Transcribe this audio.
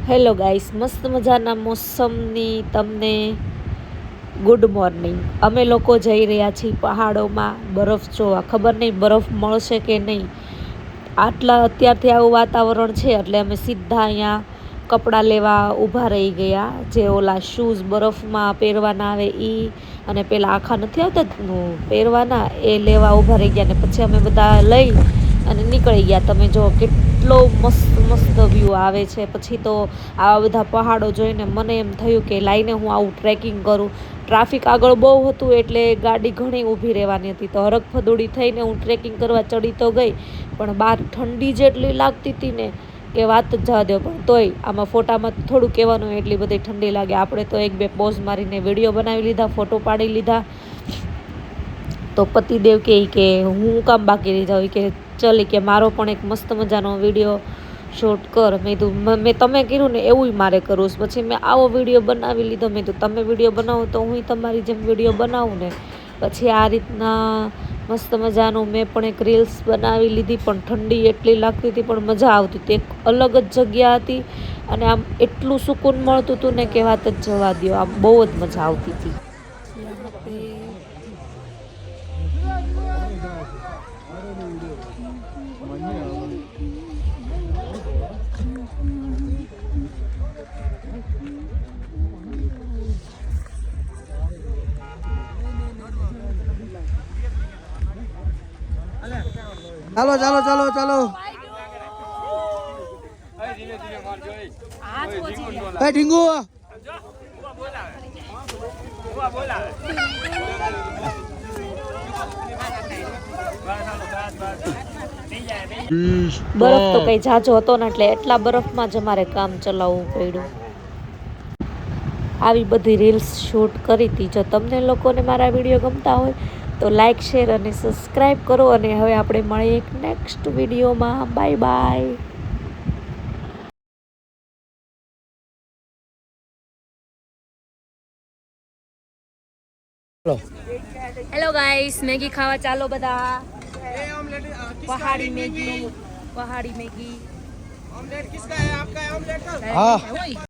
Hello guys, મસ્ત મજાના મોસમની તમને ગુડ મોર્નિંગ। અમે લોકો જઈ રહ્યા છીએ પહાડોમાં બરફ જોવા। ખબર નહીં બરફ મળશે કે નહીં। અત્યારથી આવું વાતાવરણ છે એટલે અમે સીધા અહીંયા કપડાં લેવા ઊભા રહી ગયા। જે ઓલા શૂઝ બરફમાં પહેરવાના આવે એ અને પેલા આખા નથી આવતા પહેરવાના એ લેવા ઊભા રહી ગયા। ને પછી અમે બધા લઈ અને નીકળી ગયા। તમે જો કેટલો મસ્ત મસ્ત વ્યૂ આવે છે। પછી તો આવા બધા પહાડો જોઈને મને એમ થયું કે લાઈને હું આવું ટ્રેકિંગ કરું। ટ્રાફિક આગળ બહુ હતું એટલે ગાડી ઘણી ઊભી રહેવાની હતી, તો હરખફદોડી થઈને હું ટ્રેકિંગ કરવા ચડી તો ગઈ, પણ બહાર ઠંડી જેટલી લાગતી હતી ને કે વાત જ જવા દો। પણ તોય આમાં ફોટામાં થોડું કહેવાનું એટલી બધી ઠંડી લાગે। આપણે તો એક બે પોઝ મારીને વિડીયો બનાવી લીધા, ફોટો પાડી લીધા। તો પતિદેવ કે હું કામ બાકી રહી જાઉં કે ચલી કે મારો પણ એક મસ્ત મજાનો વિડીયો શૂટ કર। મેં કીધું તમે કર્યું ને એવું મારે કરવું છે। પછી મેં આવો વિડીયો બનાવી લીધો। મેં કીધું તમે વિડીયો બનાવો તો હું તમારી જેમ વિડીયો બનાવું ને। પછી આ રીતના મસ્ત મજાનું મેં પણ એક રીલ્સ બનાવી લીધી। પણ ઠંડી એટલી લાગતી હતી પણ મજા આવતી હતી, એક અલગ જ જગ્યા હતી અને આમ એટલું સુકૂન મળતું હતું ને કે વાત જ જવા દો। આમ બહુ જ મજા આવતી હતી। ચાલો ચાલો ચાલો ચાલો એ ઢીંગુ બરફ તો કઈ ઝાઝો હતો ને એટલે એટલા બરફમાં જ અમારે કામ ચલાવવું પડ્યું। આવી બધી રીલ્સ શૂટ કરી હતી। જો તમને લોકોને મારા વિડીયો ગમતા હોય તો લાઈક, શેર અને સબસ્ક્રાઈબ કરો। અને હવે આપણે મળીએ એક નેક્સ્ટ વિડીયોમાં। Bye bye. Hello guys, Maggi ખાવા ચાલો બધા। પહાડી મેગી, પહાડી મેગી। ऑमलेट किसका है? आपका है ऑमलेट का? हाँ।